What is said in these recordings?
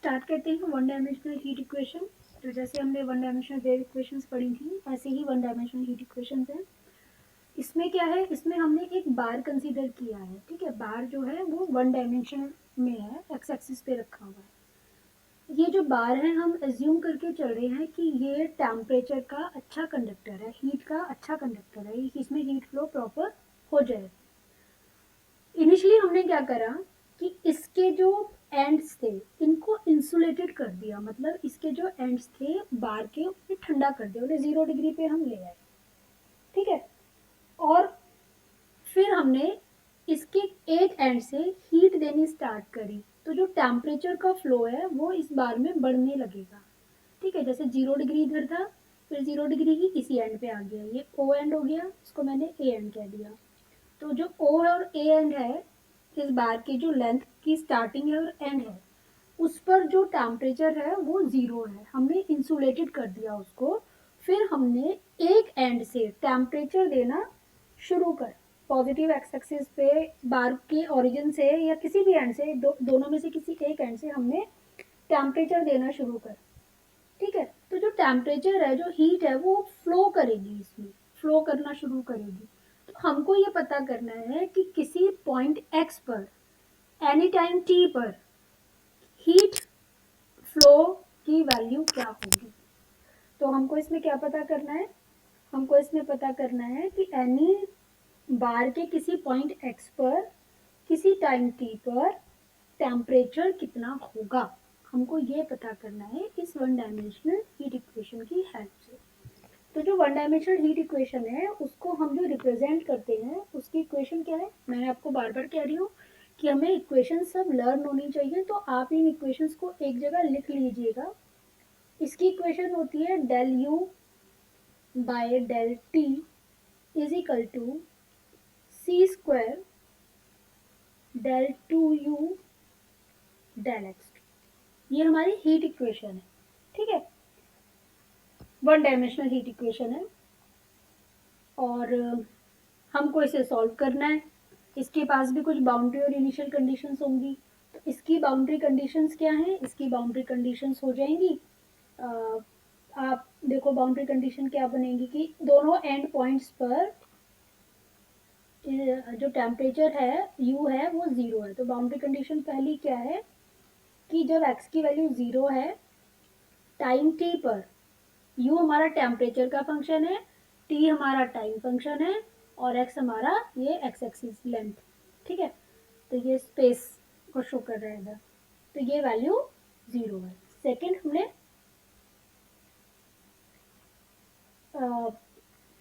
Start करते हैं one dimensional heat equation. तो जैसे हमने वन डायमेंशनल वेव इक्वेशंस पढ़ी थी, ऐसे ही वन डायमेंशनल हीट इक्वेशंस हैं। इसमें क्या है, इसमें हमने एक बार कंसीडर किया है। ठीक है, बार जो है वो वन डायमेंशन में है, एक्स एक्सिस पे रखा हुआ है। ये जो बार है हम एज्यूम करके चल रहे हैं कि ये टेम्परेचर का अच्छा कंडक्टर है, हीट का अच्छा कंडक्टर है, इसमें हीट फ्लो प्रॉपर हो जाए। इनिशियली हमने क्या करा कि इसके जो एंड्स थे इनको इंसुलेटेड कर दिया, मतलब इसके जो एंड्स थे बार के उन्हें ठंडा कर दिया, उन्हें 0 डिग्री पे हम ले आए। ठीक है, और फिर हमने इसके एक एंड से हीट देनी स्टार्ट करी, तो जो टेम्परेचर का फ्लो है वो इस बार में बढ़ने लगेगा। ठीक है, जैसे 0 डिग्री इधर था, फिर 0 डिग्री ही इसी एंड पे आ गया, ये ओ एंड हो गया, इसको मैंने ए एंड कह दिया। तो जो ओ और ए एंड है, इस बार की जो लेंथ की स्टार्टिंग है और एंड है, उस पर जो टेम्परेचर है वो 0 है, हमने इंसुलेटेड कर दिया उसको। फिर हमने एक एंड से टेम्परेचर देना शुरू कर, पॉजिटिव एक्स एक्सिस पे बार के ओरिजिन से या किसी भी एंड से, दोनों में से किसी एक एंड से हमने टेम्परेचर देना शुरू कर। ठीक है, तो जो टेम्परेचर है, जो हीट है, वो फ्लो करेगी, इसमें फ्लो करना शुरू करेगी। तो हमको ये पता करना है कि किसी पॉइंट एक्स पर एनी टाइम टी पर हीट फ्लो की वैल्यू क्या होगी। तो हमको इसमें क्या पता करना है, हमको इसमें पता करना है कि एनी बार के किसी पॉइंट एक्स पर किसी टाइम टी पर टेम्परेचर कितना होगा, हमको ये पता करना है इस वन डायमेंशनल हीट इक्वेशन की हेल्प से। तो जो वन डायमेंशनल हीट इक्वेशन है उसको हम जो रिप्रेजेंट करते हैं उसकी इक्वेशन क्या है, मैंने आपको बार बार कह रही हूँ कि हमें इक्वेशन सब लर्न होनी चाहिए, तो आप इन इक्वेशंस को एक जगह लिख लीजिएगा। इसकी इक्वेशन होती है del u by del t is equal to c square del two u del x. ये हमारी हीट इक्वेशन है। ठीक है, वन डायमेंशनल हीट इक्वेशन है और हमको इसे सॉल्व करना है। इसके पास भी कुछ बाउंड्री और इनिशियल कंडीशंस होंगी, तो इसकी बाउंड्री कंडीशंस क्या हैं, इसकी बाउंड्री कंडीशंस हो जाएंगी, आप देखो बाउंड्री कंडीशन क्या बनेगी कि दोनों एंड पॉइंट्स पर जो टेम्परेचर है u है वो 0 है। तो बाउंड्री कंडीशन पहली क्या है कि जब x की वैल्यू 0 है टाइम t पर, u हमारा टेम्परेचर का फंक्शन है, t हमारा टाइम फंक्शन है और x हमारा ये x एक्सिस लेंथ। ठीक है, तो ये स्पेस को शो कर रहा है इधर, तो ये वैल्यू 0 है। सेकेंड हमने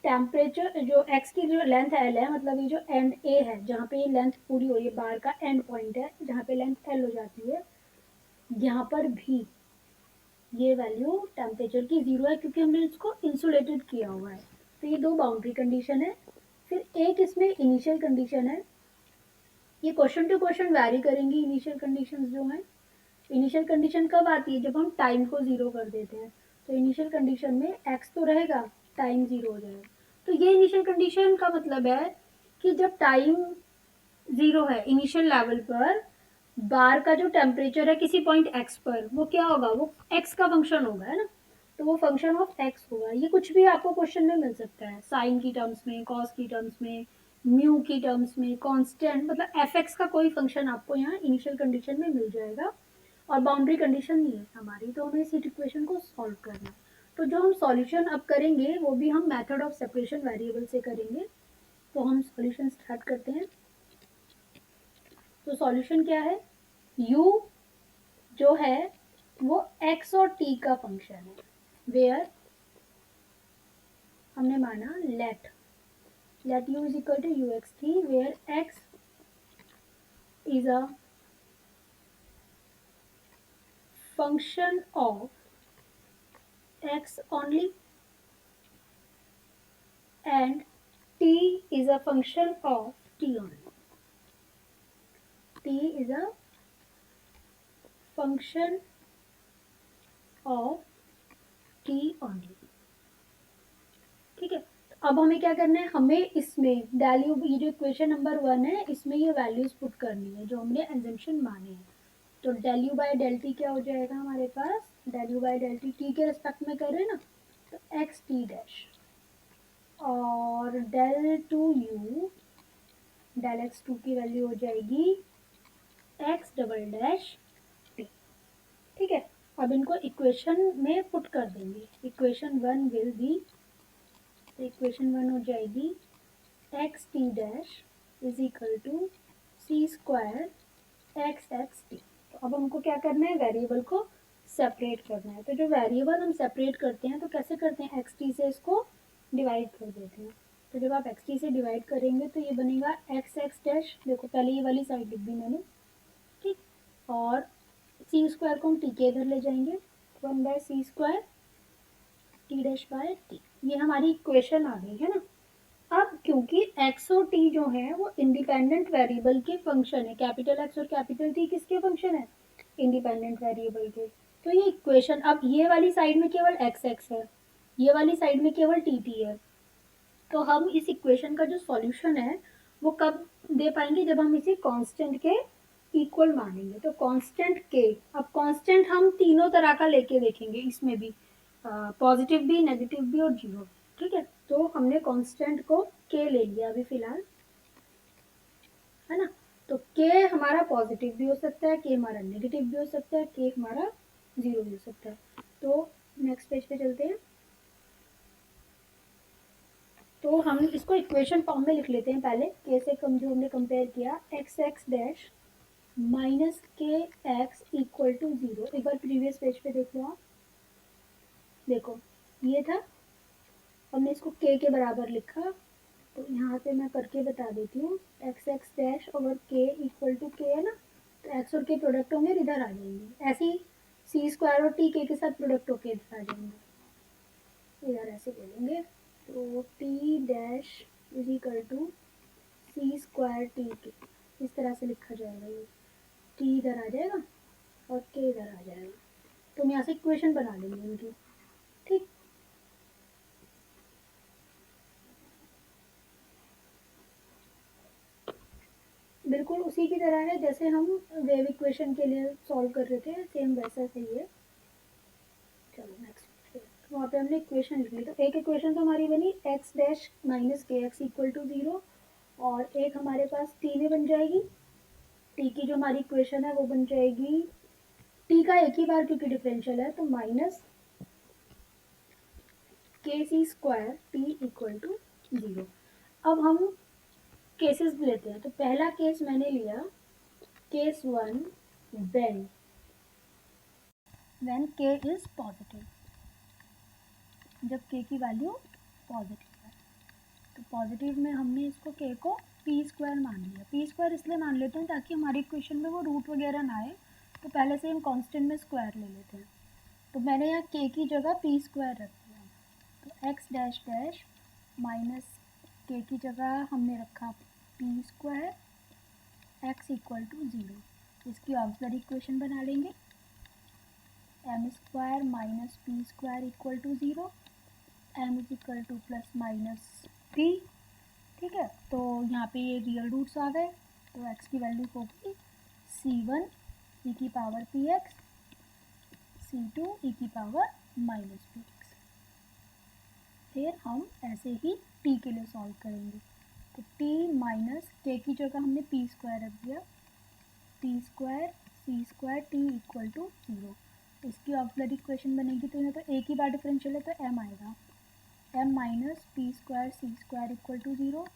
टेम्परेचर जो x की जो लेंथ एल है, मतलब ये जो एंड ए है जहाँ पे ये लेंथ पूरी हो रही है, बार का एंड पॉइंट है जहाँ पे लेंथ एल हो जाती है, यहाँ पर भी ये वैल्यू टेम्परेचर की 0 है क्योंकि हमने इसको इंसुलेटेड किया हुआ है। तो ये दो बाउंड्री कंडीशन है। फिर एक इसमें इनिशियल कंडीशन है, ये क्वेश्चन टू क्वेश्चन वैरी करेंगी इनिशियल कंडीशन जो है। इनिशियल कंडीशन कब आती है, जब हम टाइम को 0 कर देते हैं। तो इनिशियल कंडीशन में x तो रहेगा, टाइम 0 हो जाएगा। तो ये इनिशियल कंडीशन का मतलब है कि जब टाइम 0 है इनिशियल लेवल पर, बार का जो टेम्परेचर है किसी पॉइंट x पर वो क्या होगा, वो x का फंक्शन होगा, है ना। तो वो फंक्शन ऑफ x होगा। ये कुछ भी आपको क्वेश्चन में मिल सकता है, साइन की टर्म्स में, कॉस की टर्म्स में, म्यू की टर्म्स में, कांस्टेंट, मतलब fx का कोई फंक्शन आपको यहाँ इनिशियल कंडीशन में मिल जाएगा। और बाउंड्री कंडीशन नहीं है हमारी, तो हमें इस इक्वेशन को सॉल्व करना है। तो जो हम सॉल्यूशन अब करेंगे वो भी हम मेथड ऑफ सेपरेशन वेरिएबल से करेंगे। तो हम सॉल्यूशन स्टार्ट करते हैं। तो सॉल्यूशन क्या है, u जो है वो x और t का फंक्शन है, वेयर हमने माना let u is equal to u x t, where x is a function of x only and t is a function of t only. t is a function of t only. ठीक है, अब हमें क्या करना है, हमें इसमें value, ये जो इक्वेशन नंबर 1 है इसमें ये वैल्यूज पुट करनी है जो हमने एजम्पशन माने हैं। तो del u by del t क्या हो जाएगा हमारे पास, del u by del t के रिस्पेक्ट में कर रहे हैं ना, तो एक्स टी डैश, और del two u, del x two की वैल्यू हो जाएगी एक्स डबल डैश टी। ठीक है, अब इनको इक्वेशन में पुट कर देंगे। Equation one will be, equation one हो जाएगी x t dash is equal to c square x x t. तो अब हमको क्या करना है, वेरिएबल को सेपरेट करना है। तो जो वेरिएबल हम सेपरेट करते हैं तो कैसे करते हैं, एक्स टी से इसको डिवाइड कर देते हैं। तो जब आप एक्स टी से डिवाइड करेंगे तो ये बनेगा एक्स एक्स डैश, देखो पहले ये वाली साइड लिख दी मैंने, ठीक, और सी स्क्वायर को हम टी के इधर ले जाएंगे, one by c square t dash by t. ये हमारी इक्वेशन आ गई है ना। अब क्योंकि x और t जो है वो इंडिपेंडेंट वेरिएबल के फंक्शन है, कैपिटल x और कैपिटल t किसके फंक्शन है, इंडिपेंडेंट वेरिएबल के। तो ये इक्वेशन, अब ये वाली साइड में केवल x है, ये वाली साइड में केवल t है। तो हम इस इक्वेशन का जो सॉल्यूशन है वो कब दे पाएंगे, जब हम इसे कांस्टेंट के इक्वल मानेंगे। तो कांस्टेंट के, अब कांस्टेंट हम तीनों तरह का लेके देखेंगे, इसमें भी पॉजिटिव भी, नेगेटिव भी और जीरो। ठीक है, तो हमने कांस्टेंट को के ले लिया अभी फिलहाल, है ना। तो के हमारा पॉजिटिव भी हो सकता है, के हमारा नेगेटिव भी हो सकता है, के हमारा जीरो भी हो सकता है। तो नेक्स्ट पेज पे चलते हैं। तो हम इसको इक्वेशन फॉर्म में लिख लेते हैं पहले, के से कम जो हमने कंपेयर किया, एक्स एक्स डैश माइनस के एक्स इक्वल टू जीरो। एक बार प्रीवियस पेज पे देखो आप, देखो ये था, हमने इसको के बराबर लिखा। तो यहाँ पे मैं करके बता देती हूँ, एक्स एक्स डैश ओवर के इक्वल टू के है ना, तो एक्स और के प्रोडक्ट होंगे, इधर आ जाएंगे। ऐसे ही सी स्क्वायर और टी के साथ प्रोडक्ट होके इधर आ जाएंगे, इधर ऐसे बोलेंगे। तो t dash is equal to c square t के, इस तरह से लिखा जाएगा। ये टी इधर आ जाएगा और के इधर आ जाएगा। तो हम यहाँ से इक्वेशन बना लेंगे इनकी, ठीक। बिल्कुल उसी की तरह है जैसे हम वेव इक्वेशन के लिए सॉल्व कर रहे थे, सेम वैसा सही है। चलो नेक्स्ट, वहाँ पे हमने इक्वेशन लिख ली। तो एक इक्वेशन तो हमारी बनी एक्स डैश माइनस के एक्स इक्वल टू जीरो, और एक हमारे पास टी में बन जाएगी, टी की जो हमारी इक्वेशन है वो बन जाएगी, टी का एक ही बार क्योंकि डिफरेंशियल है, तो minus k c square t equal to zero. अब हम केसेस लेते हैं। तो पहला केस मैंने लिया, केस वन, व्हेन के इज पॉजिटिव, जब के की वैल्यू पॉजिटिव है। तो पॉजिटिव में हमने इसको के को पी स्क्वायर मान लिया। पी स्क्वायर इसलिए मान लेते हैं ताकि हमारी इक्वेशन में वो रूट वगैरह ना आए, तो पहले से हम कांस्टेंट में स्क्वायर ले लेते हैं। तो मैंने यहाँ के की जगह पी स्क्वायर रख दिया। तो एक्स डैश डैश माइनस के की जगह हमने रखा p square x equal to zero. इसकी ऑक्सिलरी इक्वेशन बना लेंगे, m square minus p square equal to zero, m is equal to plus minus p. ठीक है, तो यहाँ पे ये रियल रूट्स आ गए। तो एक्स की वैल्यू होगी c1 ई की पावर पी एक्स, c2 ई की पावर माइनस पी एक्स। फिर हम ऐसे ही t के लिए सॉल्व करेंगे। तो t माइनस के की जगह हमने पी स्क्वायर रख दिया, p square c square t equal to zero. इसकी ऑक्सिलरी इक्वेशन बनेगी, तो यहाँ तो एक ही बार डिफरेंशियल है तो m आएगा, m minus p square c square equal to zero.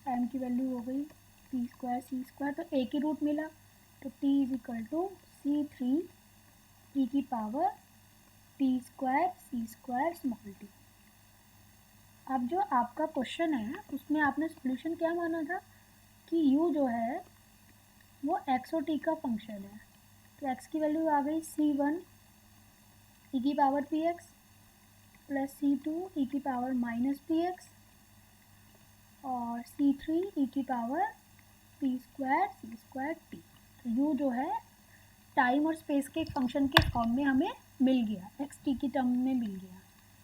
M की वैल्यू हो गई पी स्क्वायर सी स्क्वायर, तो एक ही रूट मिला, तो t is equal to c three e की power t square c square small t. अब जो आपका क्वेश्चन है उसमें आपने सोल्यूशन क्या माना था कि u जो है वो x और t का फंक्शन है। तो x की वैल्यू आ गई c1 ई की power P x plus c2 ई की पावर माइनस पी एक्स और c3 ई की power P square c square t. तो u जो है टाइम और स्पेस के एक फंक्शन के फॉर्म में हमें मिल गया, एक्स टी की टर्म में मिल गया।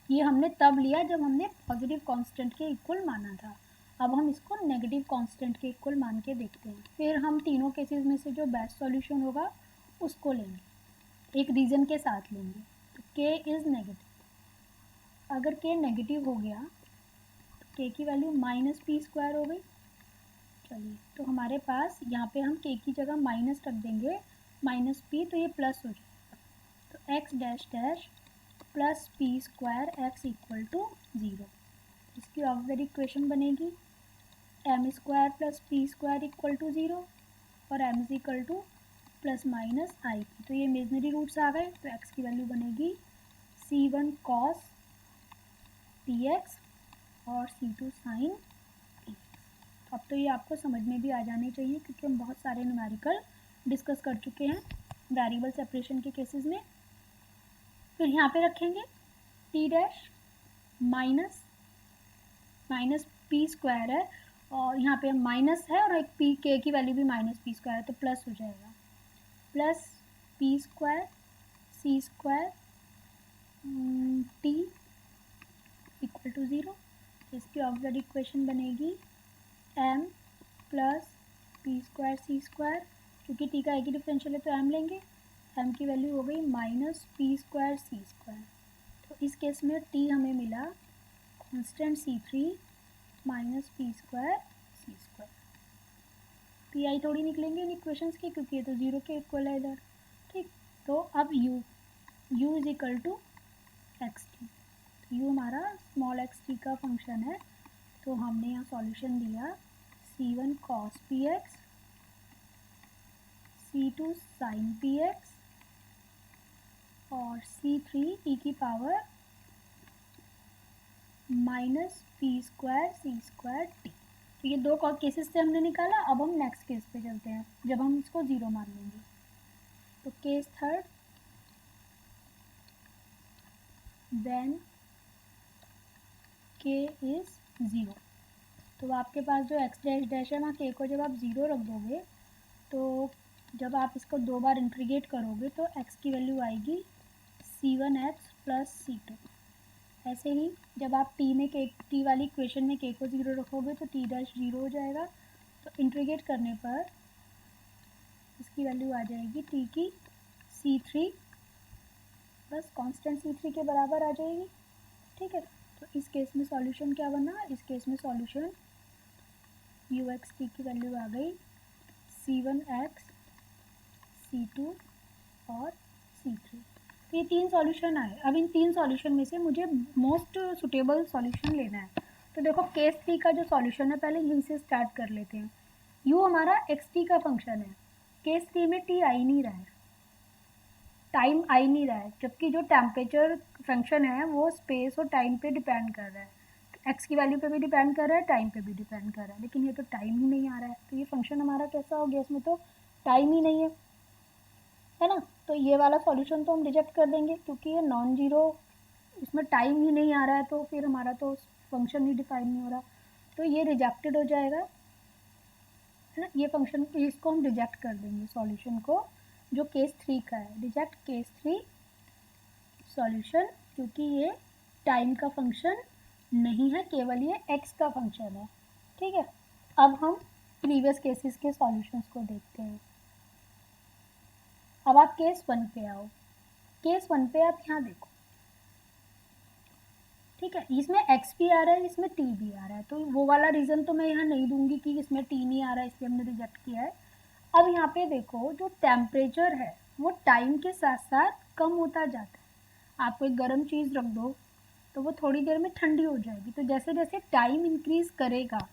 ये हमने तब लिया जब हमने पॉजिटिव कांस्टेंट के इक्वल माना था। अब हम इसको नेगेटिव कांस्टेंट के इक्वल मान के देखते हैं। फिर हम तीनों केसेस में से जो बेस्ट सॉल्यूशन होगा उसको लेंगे, एक रीज़न के साथ लेंगे। तो k इज़ नेगेटिव। अगर k नेगेटिव हो गया तो k की वैल्यू -p² हो गई। चलिए, तो हमारे पास यहाँ पे हम k की जगह माइनस रख देंगे, -p, तो ये प्लस हो जाएगा। तो x dash dash plus p² x equal to 0। इसकी ऑक्सिलरी इक्वेशन बनेगी m² plus p² equal to 0 और m is equal to plus minus I P. तो ये इमेजनरी रूट्स आ गए, तो x की वैल्यू बनेगी c1 cos px और c2 sin px। अब तो ये आपको समझ में भी आ जाने चाहिए, क्योंकि हम बहुत सारे न्यूमेरिकल डिस्कस कर चुके हैं वेरिएबल सेपरेशन के केसेस में। फिर यहाँ पे रखेंगे t डैश माइनस p² है, और यहाँ पे माइनस है और एक p k की वैल्यू भी -p² है, तो प्लस हो जाएगा, plus p² c² t equal to 0। इसकी ऑक्सिलरी इक्वेशन बनेगी m प्लस p² c², क्योंकि t का एक ही डिफरेंशियल है तो m लेंगे, m की वैल्यू हो गई -p² c²। तो इस केस में t हमें मिला constant c3 -p² c²। P थोड़ी निकलेंगे इन इक्वेशंस की, क्योंकि ये तो 0 के इक्वल है इधर। ठीक, तो अब u is equal to x t. u हमारा स्मॉल x t का फंक्शन है, तो हमने यहाँ सॉल्यूशन दिया c1 cos px, c2 sin px और c3 e की पावर -p² c² t। तो ये दो केसेस से हमने निकाला। अब हम नेक्स्ट केस पे चलते हैं, जब हम इसको 0 मान लेंगे। तो case third, then k is 0। तो आपके पास जो x डैश डैश है, वहाँ k को जब आप 0 रख दोगे, तो जब आप इसको दो बार इंटीग्रेट करोगे तो x की वैल्यू आएगी c1x प्लस c2। ऐसे ही जब आप t वाली इक्वेशन में k को 0 रखोगे तो t डैश 0 हो जाएगा। तो इंटीग्रेट करने पर इसकी वैल्यू आ जाएगी t की c3 बस कांस्टेंट c3 के बराबर आ जाएगी। ठीक है, तो इस केस में सॉल्यूशन क्या बना? इस केस में सॉल्यूशन ux t की वैल्यू आ गई c1x c2 और c3। तो ये तीन सॉल्यूशन आए। अब इन तीन सॉल्यूशन में से मुझे मोस्ट सुटेबल सॉल्यूशन लेना है। तो देखो केस 3 का जो सॉल्यूशन है, पहले यहीं से स्टार्ट कर लेते हैं। u हमारा xt का फंक्शन है, केस 3 में t आ ही नहीं रहा है, टाइम आ ही नहीं रहा है, जबकि जो टेम्परेचर फंक्शन है वो स्पेस और टाइम पे डिपेंड कर रहा है, x की वैल्यू पे भी डिपेंड कर रहा है, टाइम पे भी डिपेंड कर रहा है, लेकिन ये तो टाइम ही नहीं आ रहा है। तो ये फंक्शन हमारा कैसा हो गया? इसमें तो टाइम ही नहीं है ना। तो ये वाला सॉल्यूशन तो हम रिजेक्ट कर देंगे, क्योंकि ये नॉन जीरो, इसमें टाइम ही नहीं आ रहा है, तो फिर हमारा तो फंक्शन ही डिफाइन नहीं हो रहा, तो ये रिजेक्टेड हो जाएगा, है ना। ये फंक्शन, इसको हम रिजेक्ट कर देंगे सॉल्यूशन को, जो केस 3 का है। रिजेक्ट केस 3 सॉल्यूशन, क्योंकि ये टाइम का फंक्शन नहीं है, केवल ये x का फंक्शन है। ठीक है, अब हम प्रीवियस केसेस के सॉल्यूशंस को देखते हैं। अब आप केस 1 पे आओ। केस 1 पे आप यहाँ देखो, ठीक है, इसमें x भी आ रहा है, इसमें t भी आ रहा है, तो वो वाला रीज़न तो मैं यहाँ नहीं दूंगी कि इसमें t नहीं आ रहा है इसलिए हमने रिजेक्ट किया है। अब यहाँ पे देखो, जो टेम्परेचर है वो टाइम के साथ साथ कम होता जाता है। आप कोई गर्म चीज़ रख दो तो वो थोड़ी देर में ठंडी हो जाएगी, तो जैसे जैसे टाइम इंक्रीज़ करेगा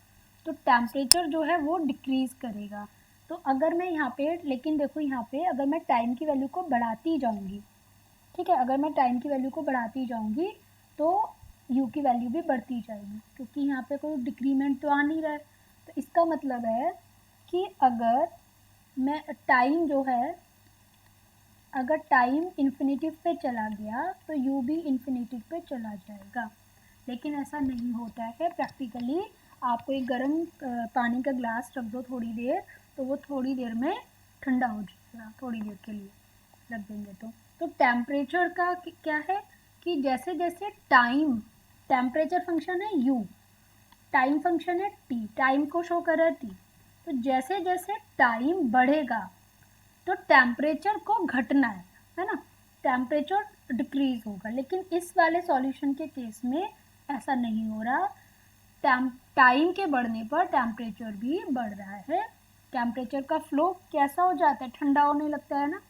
तो टेम्परेचर जो है वो डिक्रीज़ करेगा। तो अगर मैं यहाँ पे, लेकिन देखो यहाँ पे अगर मैं टाइम की वैल्यू को बढ़ाती जाऊँगी, ठीक है, अगर मैं टाइम की वैल्यू को बढ़ाती जाऊँगी तो u की वैल्यू भी बढ़ती जाएगी, क्योंकि यहाँ पे कोई डिक्रीमेंट तो आ नहीं रहा है। तो इसका मतलब है कि अगर मैं टाइम जो है, अगर टाइम इन्फिनिटिव पे चला गया तो u भी इन्फिनिटिव पे चला जाएगा, लेकिन ऐसा नहीं होता है प्रैक्टिकली। आपको एक गर्म पानी का ग्लास रख दो थोड़ी देर, तो वो थोड़ी देर में ठंडा हो जाएगा, थोड़ी देर के लिए रख देंगे तो टेम्परेचर का क्या है कि जैसे जैसे टाइम, टेम्परेचर फंक्शन है u, टाइम फंक्शन है t, टाइम को शो कर रहा है t, तो जैसे जैसे टाइम बढ़ेगा तो टेम्परेचर को घटना है ना, टेम्परेचर डिक्रीज होगा। लेकिन इस वाले सॉल्यूशन के केस में ऐसा नहीं हो रहा, टाइम के बढ़ने पर टेम्परेचर भी बढ़ रहा है। टेम्परेचर का फ्लो कैसा हो जाता है, ठंडा होने लगता है ना।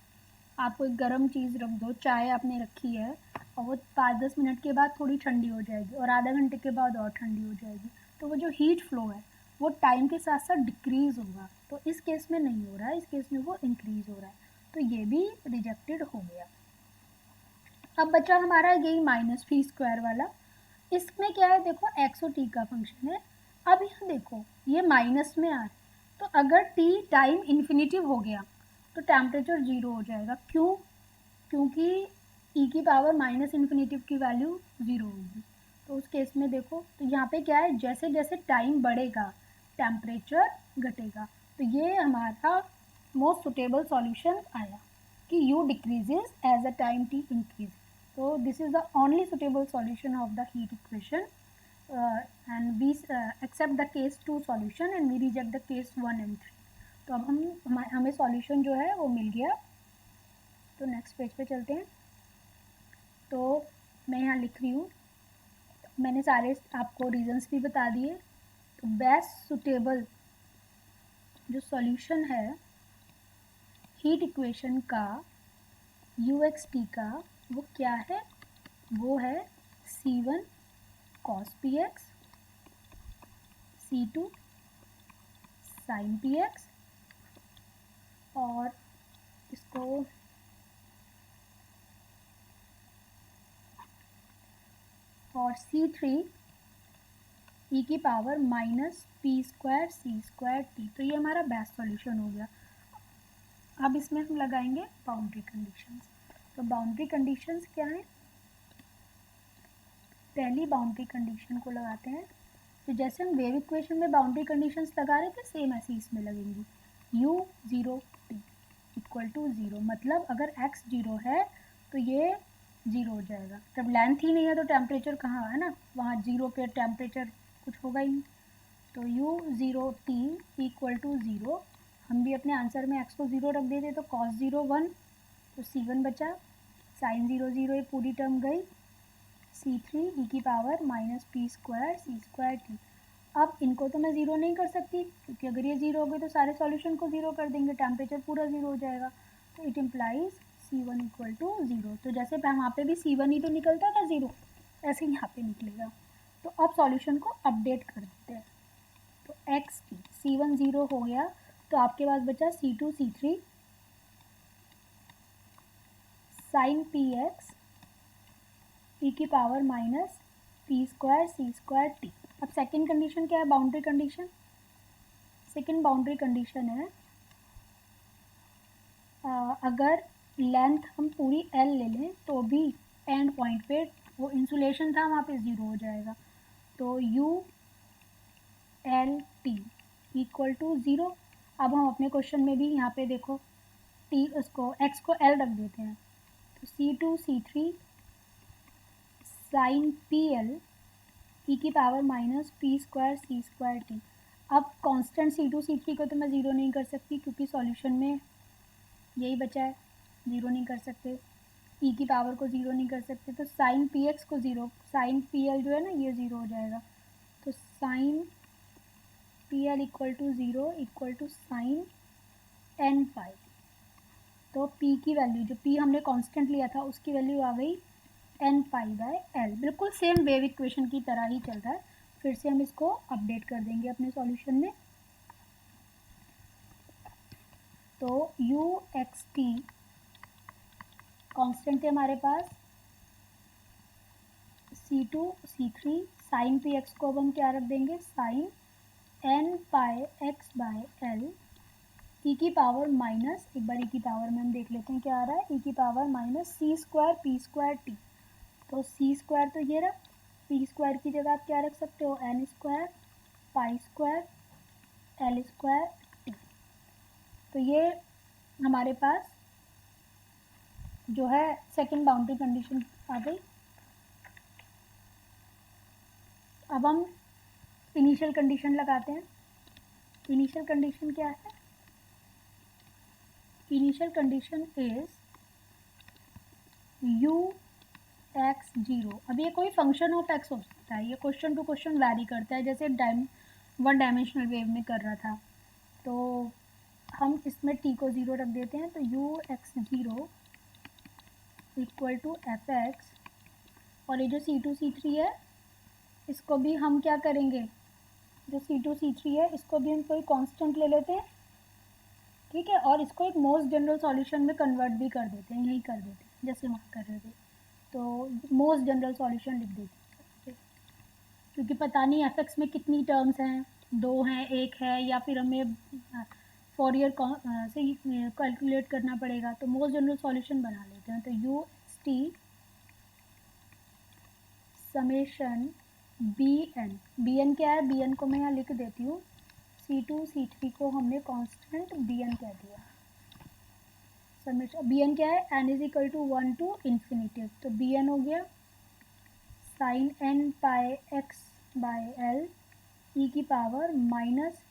आप कोई गर्म चीज़ रख दो, चाय आपने रखी है और वो 5-10 मिनट के बाद थोड़ी ठंडी हो जाएगी और आधा घंटे के बाद और ठंडी हो जाएगी, तो वो जो हीट फ्लो है वो टाइम के साथ साथ डिक्रीज होगा। तो इस केस में नहीं हो रहा है, इस केस में वो इंक्रीज हो रहा है, तो ये भी रिजेक्टेड हो गया। अब बचा हमारा यही माइनस पी स्क्वायर वाला। इसमें क्या है, देखो एक्स और टी का फंक्शन है। अब यहाँ देखो ये माइनस में आ रहा है, तो अगर टी टाइम इन्फिनिटिव हो गया तो टेम्परेचर जीरो हो जाएगा। क्यों? क्योंकि ई की पावर माइनस इन्फिनिटिव की वैल्यू ज़ीरो होगी। तो उस केस में देखो, तो यहाँ पे क्या है, जैसे जैसे टाइम बढ़ेगा टेम्परेचर घटेगा। तो ये हमारा मोस्ट सुटेबल सॉल्यूशन आया कि u decreases as the time t increase. So this is the only suitable solution of the heat equation, and we accept the case 2 solution and we reject the case 1 and 3. तो अब हमें solution जो है वो मिल गया। तो next page पे चलते हैं। तो मैं यहाँ लिख रही हूँ, मैंने सारे आपको रीजंस भी बता दिए। तो बेस्ट सुटेबल जो सॉल्यूशन है हीट इक्वेशन का UXT का वो क्या है, वो है C1 cos px, C2 sin px और इसको और C3 e की power minus p square c square t. तो ये हमारा बेस्ट सॉल्यूशन हो गया। अब इसमें हम लगाएंगे बाउंड्री कंडीशंस। तो बाउंड्री कंडीशंस क्या है, पहली बाउंड्री कंडीशन को लगाते हैं। तो जैसे हम वेव इक्वेशन में बाउंड्री कंडीशंस लगा रहे थे सेम ऐसी इसमें लगेंगी। u 0 t इक्वल टू 0, मतलब अगर x 0 है तो ये 0 हो जाएगा। जब लेंथ ही नहीं है तो टेम्परेचर कहाँ है ना, वहाँ 0 पे टेम्परेचर कुछ होगा ही नहीं। तो u 0 t इक्वल टू 0, हम भी अपने आंसर में x को 0 रख देते तो cos 0 1, तो C1 बचा, sin 0 0 ये पूरी टर्म गई, C3 e की power minus p square c square T. अब इनको तो मैं ज़ीरो नहीं कर सकती क्योंकि अगर ये ज़ीरो हो गए तो सारे सॉल्यूशन को ज़ीरो कर देंगे, टेम्परेचर पूरा ज़ीरो हो जाएगा। तो it implies C1 equal to 0। तो जैसे वहाँ पे भी C1 ही तो निकलता था 0, ऐसे ही यहाँ पे निकलेगा। तो अब सॉल्यूशन को अपडेट कर देते हैं। तो एक्स टी C1 0 हो गया, तो आपके पास बचा C2 C3 sign p x ई की power minus p square c square T. अब सेकेंड कंडीशन क्या है, boundary condition. Second boundary condition है अगर लेंथ हम पूरी L ले लें तो भी एंड पॉइंट पे वो इंसुलेशन था वहाँ पे 0 हो जाएगा। तो U L T equal to 0। अब हम अपने क्वेश्चन में भी यहाँ पे देखो T उसको x को L रख देते हैं। तो C2 C3 sign p L e की power minus p square c square T. अब कांस्टेंट C2 C3 को तो मैं ज़ीरो नहीं कर सकती क्योंकि सॉल्यूशन में यही बचा है, ज़ीरो नहीं कर सकते। ई की पावर को ज़ीरो नहीं कर सकते, तो साइन पी एक्स को ज़ीरो, साइन पी एल जो है ना ये ज़ीरो हो जाएगा। तो sine p l equal to zero equal to sine n pi. तो पी की वैल्यू जो पी हमने कांस्टेंट लिया था उसकी वैल्यू आ गई एन पाई बाय एल। बिल्कुल सेम वेव इक्वेशन की तरह ही चल रहा है। फिर से हम इसको अपडेट कर देंगे अपने सॉल्यूशन में। तो यू एक्स टी कॉन्स्टेंट थे हमारे पास, C2 C3 sign p x को अब हम क्या रख देंगे, sine n pi x by l e की पावर माइनस, एक बार ई की पावर में हम देख लेते हैं क्या आ रहा है, ई की पावर माइनस सी स्क्वायर पी स्क्वायर टी। तो सी स्क्वायर तो ये रहा, पी स्क्वायर की जगह आप क्या रख सकते हो, n square pi square l square t. तो ये हमारे पास जो है सेकंड बाउंड्री कंडीशन आ गई। अब हम इनिशियल कंडीशन लगाते हैं। इनिशियल कंडीशन क्या है, इनिशियल कंडीशन इज u(x0). अब ये कोई फंक्शन ऑफ x हो सकता है, ये क्वेश्चन टू क्वेश्चन वैरी करता है, जैसे वन डायमेंशनल वेव में कर रहा था। तो हम इसमें t को 0 रख देते हैं, तो u(x0) इक्वल टू f(x), और ये जो c2 c3 है इसको भी हम क्या करेंगे, जो c2 c3 है इसको भी हम कोई कांस्टेंट ले लेते हैं, ठीक है, और इसको एक मोस्ट जनरल सॉल्यूशन में कन्वर्ट भी कर देते हैं, यही कर देते हैं जैसे वहाँ कर रहे थे। तो मोस्ट जनरल सॉल्यूशन लिख देते हैं, क्योंकि पता नहीं f(x) में कितनी टर्म्स हैं, 2 हैं, 1 है, या फिर हमें फॉरियर से कैलकुलेट करना पड़ेगा, तो मोस्ट जनरल सॉल्यूशन बना लेते हैं। तो u(xt) समेशन bn क्या है, bn को मैं यहाँ लिख देती हूँ, c2 c3 को हमने कांस्टेंट bn कह दिया। समेशन bn क्या है, n is equal to 1 to infinity, तो bn हो गया sin n pi x by l e की power minus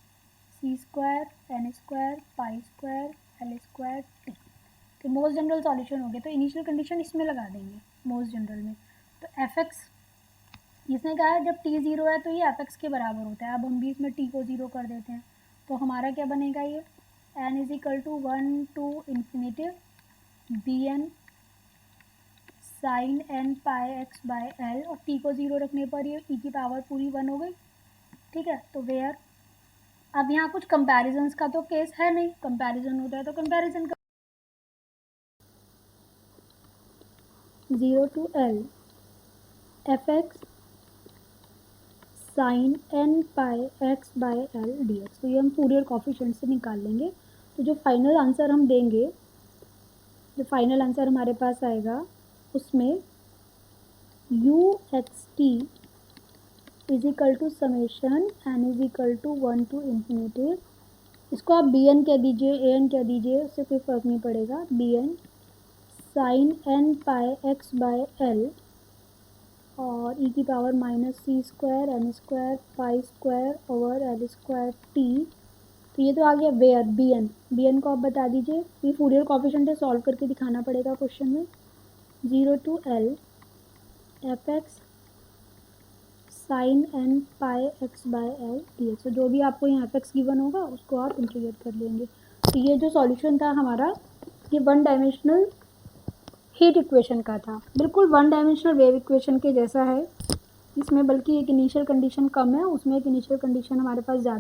c square n square pi square l square t। तो मोस्ट जनरल सॉल्यूशन हो गया। तो इनिशियल कंडीशन इसमें लगा देंगे मोस्ट जनरल में। तो f(x) इसने कहा है जब t 0 है तो ये f(x) के बराबर होता है। अब हम भी इसमें t को 0 कर देते हैं, तो हमारा क्या बनेगा, ये n is equal to 1 to infinity bn sin n pi x by l, और t को 0 रखने पर ये e की पावर पूरी 1 हो गई, ठीक है। तो वेयर, अब यहाँ कुछ कंपैरिजन्स का तो केस है नहीं, कंपैरिजन होता है तो कंपैरिजन का 0 to l f(x) sin n pi x by l dx। तो ये हम फूरियर कोफिशिएंट से निकाल लेंगे। तो जो फाइनल आंसर हम देंगे, जो फाइनल आंसर हमारे पास आएगा उसमें u(xt) is equal to summation n is equal to 1 to infinity, इसको आप bn कह दीजिए, an कह दीजिए, उससे कोई फ़र्क नहीं पड़ेगा, bn sin n pi x by l और e की power minus c square n square pi square over l square t। तो ये तो आ गया वेयर bn को आप बता दीजिए, ये फूरियर कोफिशिएंट है, सॉल्व करके दिखाना पड़ेगा क्वेश्चन में। 0 to l f(x) sin n pi x by l dx। तो जो भी आपको यहाँ f(x) गिवन होगा उसको आप इंटीग्रेट कर लेंगे। तो ये जो सॉल्यूशन था हमारा, ये वन डायमेंशनल हीट इक्वेशन का था, बिल्कुल वन डायमेंशनल वेव इक्वेशन के जैसा है। इसमें बल्कि एक इनिशियल कंडीशन कम है, उसमें एक इनिशियल कंडीशन हमारे पास ज़्यादा